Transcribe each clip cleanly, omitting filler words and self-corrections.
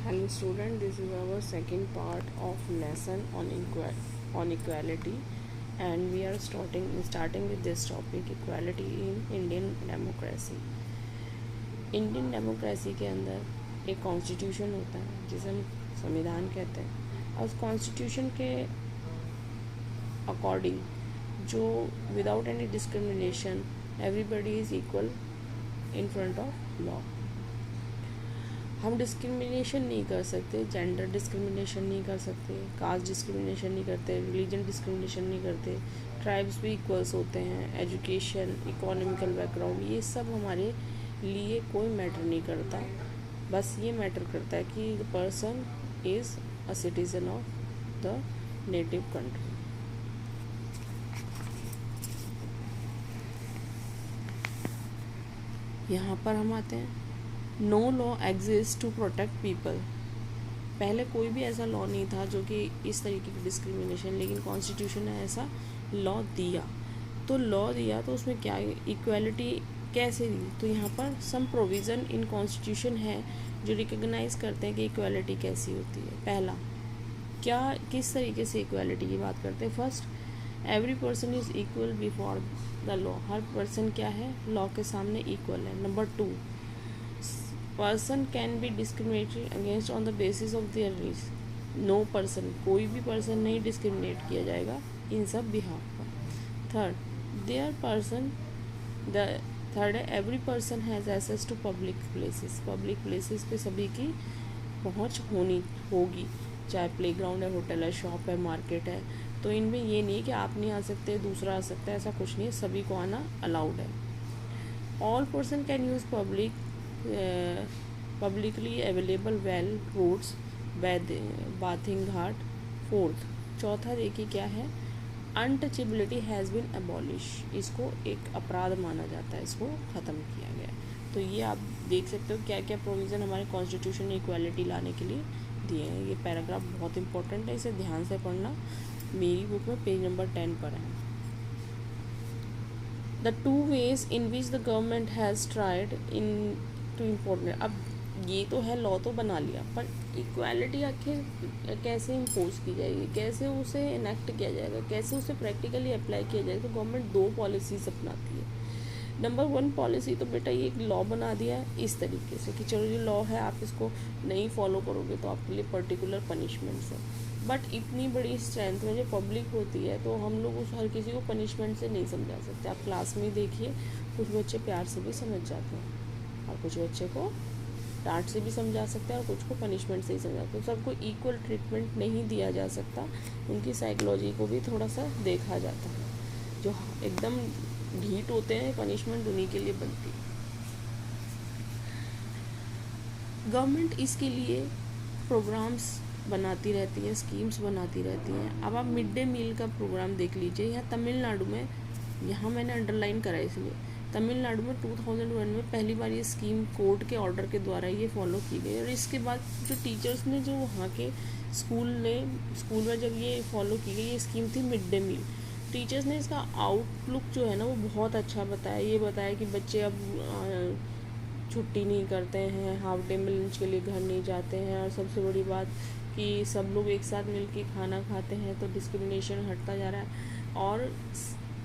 Hello student, this is our second part of lesson on equality, and we are starting with this topic, equality in Indian democracy. Indian democracy के अंदर एक constitution होता है जिसे हम संविधान कहते हैं, और उस कॉन्स्टिट्यूशन के अकॉर्डिंग जो without any discrimination everybody is equal in front of law. हम डिस्क्रिमिनेशन नहीं कर सकते, जेंडर डिस्क्रिमिनेशन नहीं कर सकते, कास्ट डिस्क्रिमिनेशन नहीं करते, रिलीजन डिस्क्रिमिनेशन नहीं करते, ट्राइब्स भी इक्वल्स होते हैं, एजुकेशन, इकोनॉमिकल बैकग्राउंड, ये सब हमारे लिए कोई मैटर नहीं करता. बस ये मैटर करता है कि the person is a citizen of the native country. यहाँ पर हम आते हैं, no law exist to protect people. पहले कोई भी ऐसा लॉ नहीं था जो कि इस तरीके की डिस्क्रिमिनेशन, लेकिन कॉन्स्टिट्यूशन ने ऐसा लॉ दिया. तो लॉ दिया तो उसमें क्या इक्वालिटी कैसे दी, तो यहाँ पर सम प्रोविज़न इन कॉन्स्टिट्यूशन है जो रिकग्नाइज करते हैं कि इक्वालिटी कैसी होती है. पहला, क्या किस तरीके से इक्वालिटी की बात करते हैं. First, every person is equal before the law. हर पर्सन क्या है, लॉ के सामने इक्वल है. Number 2, person can be discriminated against on the basis of their race. No person, कोई भी पर्सन नहीं डिस्क्रिमिनेट किया जाएगा इन सब बिहाफ पर. थर्ड, देयर पर्सन थर्ड है, every person has access to public places. Public places पे सभी की पहुंच होगी, चाहे प्लेग्राउंड है, होटल है, शॉप है, मार्केट है. तो इनमें ये नहीं कि आप नहीं आ सकते, दूसरा आ सकता है, ऐसा कुछ नहीं है, सभी को आना अलाउड है. All person can use publicly available well, roads, bathing ghat. Fourth, चौथा देखिए क्या है, अनटचेबिलिटी हैज़ बीन अबॉलिश. इसको एक अपराध माना जाता है, इसको ख़त्म किया गया. तो ये आप देख सकते हो क्या क्या प्रोविज़न हमारे कॉन्स्टिट्यूशन ने इक्वालिटी लाने के लिए दिए हैं. ये पैराग्राफ बहुत इंपॉर्टेंट है, इसे ध्यान से पढ़ना. मेरी बुक में पेज नंबर 10 पर है. The 2 ways in which the government has tried in to import. अब ये तो है, लॉ तो बना लिया, पर इक्वालिटी आखिर कैसे इम्पोज की जाएगी, कैसे उसे इनेक्ट किया जाएगा, कैसे उसे प्रैक्टिकली अप्लाई किया जाएगा. तो गवर्नमेंट 2 पॉलिसीज अपनाती है. नंबर 1 पॉलिसी तो बेटा ये एक लॉ बना दिया है इस तरीके से कि चलो ये लॉ है, आप इसको नहीं फॉलो करोगे तो आपके लिए पर्टिकुलर पनिशमेंट्स है. बट इतनी बड़ी स्ट्रेंथ में जो पब्लिक होती है, तो हम लोग उस हर किसी को पनिशमेंट से नहीं समझा सकते. आप क्लास में देखिए, कुछ बच्चे प्यार से भी समझ जाते हैं और कुछ बच्चे को डांट से भी समझा सकते हैं और कुछ को पनिशमेंट से ही समझाते हैं. सबको इक्वल ट्रीटमेंट नहीं दिया जा सकता, उनकी साइकोलॉजी को भी थोड़ा सा देखा जाता है. जो एकदम ढीठ होते हैं, पनिशमेंट उन्हीं के लिए बनती है. गवर्नमेंट इसके लिए प्रोग्राम्स बनाती रहती है, स्कीम्स बनाती रहती हैं. अब आप मिड डे मील का प्रोग्राम देख लीजिए. यहाँ तमिलनाडु में, यहाँ मैंने अंडरलाइन करा इसलिए, तमिलनाडु में 2001 में पहली बार ये स्कीम कोर्ट के ऑर्डर के द्वारा ये फॉलो की गई. और इसके बाद जो टीचर्स ने, जो वहाँ के स्कूल में जब ये फॉलो की गई, ये स्कीम थी मिड डे मील. टीचर्स ने इसका आउटलुक जो है ना वो बहुत अच्छा बताया. ये बताया कि बच्चे अब छुट्टी नहीं करते हैं, हाफ डे में लंच के लिए घर नहीं जाते हैं, और सबसे बड़ी बात कि सब लोग एक साथ मिलकर खाना खाते हैं, तो डिस्क्रिमिनेशन हटता जा रहा है. और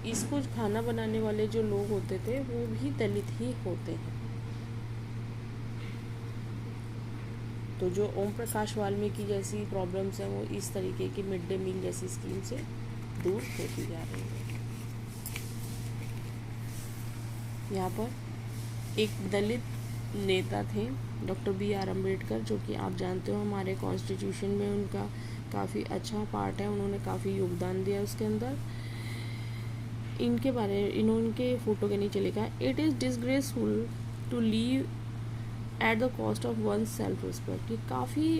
इसको खाना बनाने वाले जो लोग होते थे वो भी दलित ही होते हैं. तो जो ओम प्रकाश वाल्मीकि जैसी प्रॉब्लम्स हैं वो इस तरीके की मिड डे मील जैसी स्कीम से दूर होती जा रही है. यहाँ पर एक दलित नेता थे डॉक्टर BR अम्बेडकर, जो कि आप जानते हो हमारे कॉन्स्टिट्यूशन में उनका काफ़ी अच्छा पार्ट है, उन्होंने काफ़ी योगदान दिया उसके अंदर. इनके फ़ोटो के नीचे लिखा है, it is disgraceful to leave at the cost of oneself respect. ये काफ़ी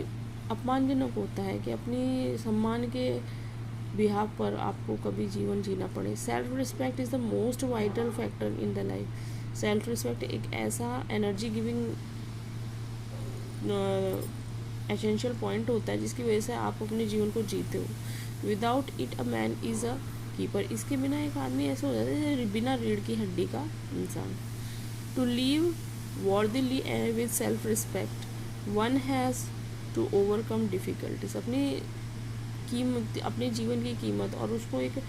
अपमानजनक होता है कि अपनी सम्मान के बिहाफ पर आपको कभी जीवन जीना पड़े. Self respect is the most vital factor in the life. Self respect एक ऐसा एनर्जी गिविंग एसेंशियल पॉइंट होता है जिसकी वजह से आप अपने जीवन को जीते हो. Without it a man is a keeper. इसके बिना एक आदमी ऐसा हो जाता है बिना रीढ़ की हड्डी का इंसान. To live worthily with self-respect, one has to overcome difficulties, अपने जीवन की कीमत और उसको एक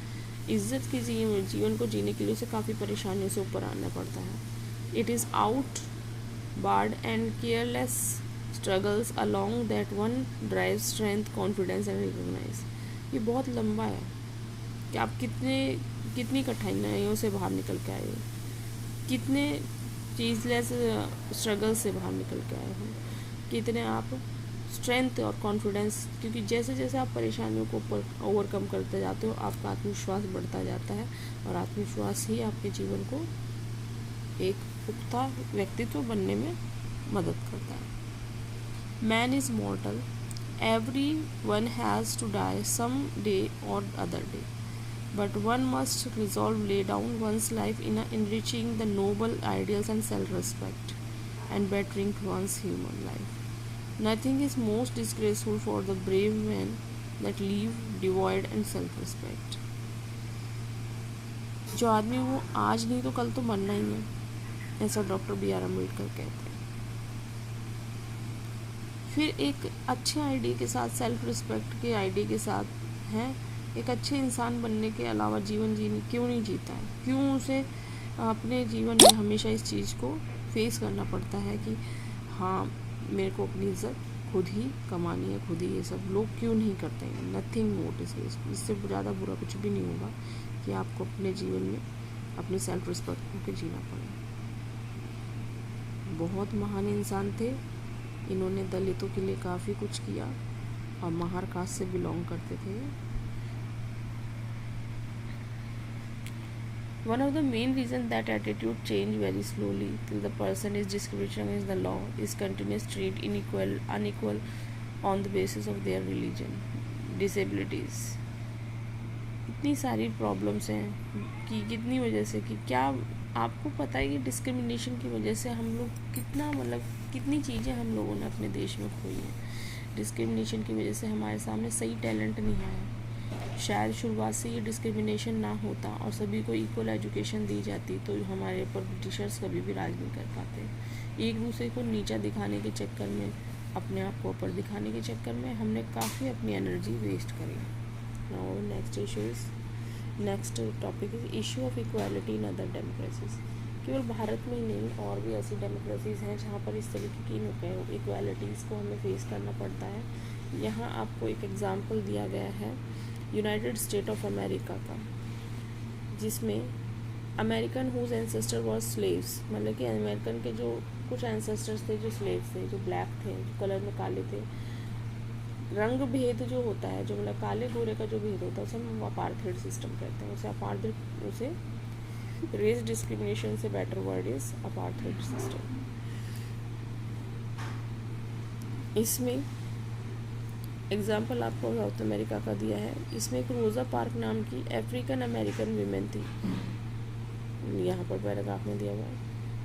इज्जत की जीवन को जीने के लिए उसे काफ़ी परेशानियों से ऊपर आना पड़ता है। It is outward and careless struggles along that one drive strength confidence and recognise. ये बहुत लंबा है कि आप कितनी कठिनाइयों से बाहर निकल के आए हो, कितने चीज़लेस स्ट्रगल से बाहर निकल के आए हो, कितने आप स्ट्रेंथ और कॉन्फिडेंस, क्योंकि जैसे जैसे आप परेशानियों को ओवरकम करते जाते हो आपका आत्मविश्वास बढ़ता जाता है और आत्मविश्वास ही आपके जीवन को एक पुख्ता व्यक्तित्व बनने में मदद करता है। Man is mortal, every one has to die some day और other day, but one must resolve lay down one's life in enriching the noble ideals and self-respect and bettering one's human life. Nothing is most disgraceful for the brave men that live devoid and self-respect. जो आदमी वो आज नहीं तो कल तो मरना ही है, ऐसा डॉक्टर B.R. अम्बेडकर कहते हैं। फिर एक अच्छे आइडिया के साथ, सेल्फ रिस्पेक्ट के आइडिया के साथ हैं, एक अच्छे इंसान बनने के अलावा जीवन जीने क्यों नहीं जीता है, क्यों उसे अपने जीवन में हमेशा इस चीज़ को फेस करना पड़ता है कि हाँ मेरे को अपनी इज्जत खुद ही कमानी है, खुद ही ये सब लोग क्यों नहीं करते हैं। नथिंग मोर डिसग्रेसफुल, इससे ज़्यादा बुरा कुछ भी नहीं होगा कि आपको अपने जीवन में अपनी सेल्फ रिस्पेक्ट होकर जीना पड़े। बहुत महान इंसान थे, इन्होंने दलितों के लिए काफ़ी कुछ किया और महार कास्ट से बिलोंग करते थे। One of the main reasons that attitude change very slowly till the person is discriminated against the law is continuous treat unequal on the basis of their religion, disabilities। इतनी सारी problems हैं कि कितनी वजह से, कि क्या आपको पता है कि डिस्क्रिमिनेशन की वजह से हम लोग कितनी चीज़ें हम लोगों ने अपने देश में खोई हैं। डिस्क्रिमिनेशन की वजह से हमारे सामने सही टैलेंट नहीं आया। शायद शुरुआत से ये डिस्क्रिमिनेशन ना होता और सभी को इक्वल एजुकेशन दी जाती तो हमारे ऊपर ब्रिटिशर्स कभी भी राज नहीं कर पाते। एक दूसरे को नीचा दिखाने के चक्कर में, अपने आप को ऊपर दिखाने के चक्कर में हमने काफ़ी अपनी एनर्जी वेस्ट करी। Now next topic is issue of equality in other democracies. केवल भारत में ही नहीं, और भी ऐसी डेमोक्रेसीज हैं जहाँ पर इस तरीके की इक्वालिटीज़ को हमें फेस करना पड़ता है। यहाँ आपको एक एग्ज़ाम्पल दिया गया है यूनाइटेड स्टेट ऑफ अमेरिका का, जिसमें American whose ancestor was slaves, मतलब कि अमेरिकन के जो कुछ एंसेस्टर्स थे जो स्लेव्स थे, जो ब्लैक थे, जो कलर में काले थे। रंग भेद जो होता है, जो मतलब काले गोरे का जो भेद होता है उसे हम अपार्थाइड सिस्टम कहते हैं। उसे रेस डिस्क्रिमिनेशन से better word is apartheid system. इसमें एग्जाम्पल आपको साउथ अमेरिका का दिया है। इसमें एक रोज़ा पार्क नाम की अफ्रीकन अमेरिकन वीमेन थी, यहाँ पर पैराग्राफ में दिया हुआ है।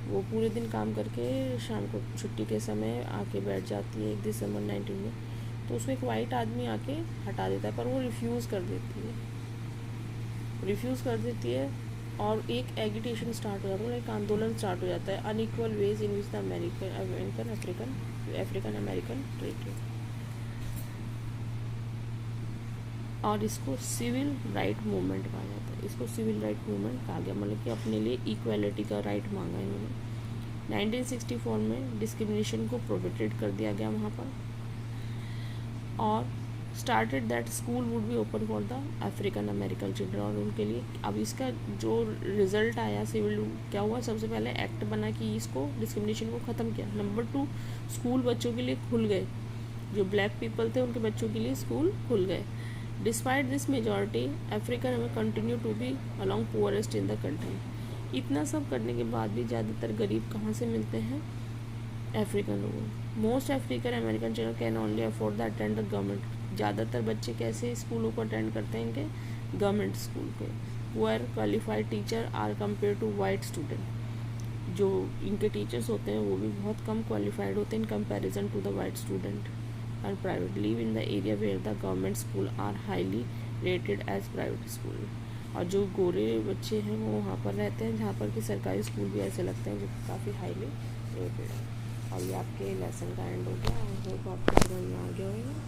वो पूरे दिन काम करके शाम को छुट्टी के समय आके बैठ जाती है 1 दिसंबर 19 में, तो उसको एक वाइट आदमी आके हटा देता है, पर वो रिफ्यूज़ कर देती है और एक एगिटेशन स्टार्ट हो जाता है, एक आंदोलन स्टार्ट हो जाता है, unequal ways in which the African American treated, और इसको सिविल राइट मूवमेंट कहा जाता है। इसको सिविल राइट मूवमेंट कहा गया, मतलब कि अपने लिए इक्वालिटी का राइट मांगा इन्होंने। 1964 में डिस्क्रिमिनेशन को प्रोहिबिटेड कर दिया गया वहाँ पर, और started that school would be open for the African American children, और उनके लिए अब इसका जो रिजल्ट आया सिविल क्या हुआ, सबसे पहले एक्ट बना कि इसको डिस्क्रिमिनेशन को ख़त्म किया। नंबर 2, स्कूल बच्चों के लिए खुल गए, जो ब्लैक पीपल थे उनके बच्चों के लिए स्कूल खुल गए। डिस्पाइट दिस मेजॉरिटी अफ्रीकन में continue to be along poorest in the country. इतना सब करने के बाद भी ज़्यादातर गरीब कहाँ से मिलते हैं, अफ्रीकन लोगों। Most African American children can only afford the attend the government. ज़्यादातर बच्चे कैसे स्कूलों को अटेंड करते हैं, इनके गवर्नमेंट स्कूल के। Poor qualified teacher are compare to white student. जो इनके टीचर्स होते हैं वो भी बहुत कम क्वालिफाइड होते हैं in comparison to the white student. और private live in the area where the government school are highly rated as private school. और जो गोरे बच्चे हैं वो वहाँ पर रहते हैं जहाँ पर कि सरकारी स्कूल भी ऐसे लगते हैं जो काफ़ी हाईली रेटेड है। और ये आपके लेसन का एंड हो गया। समझ में आ गया होगा।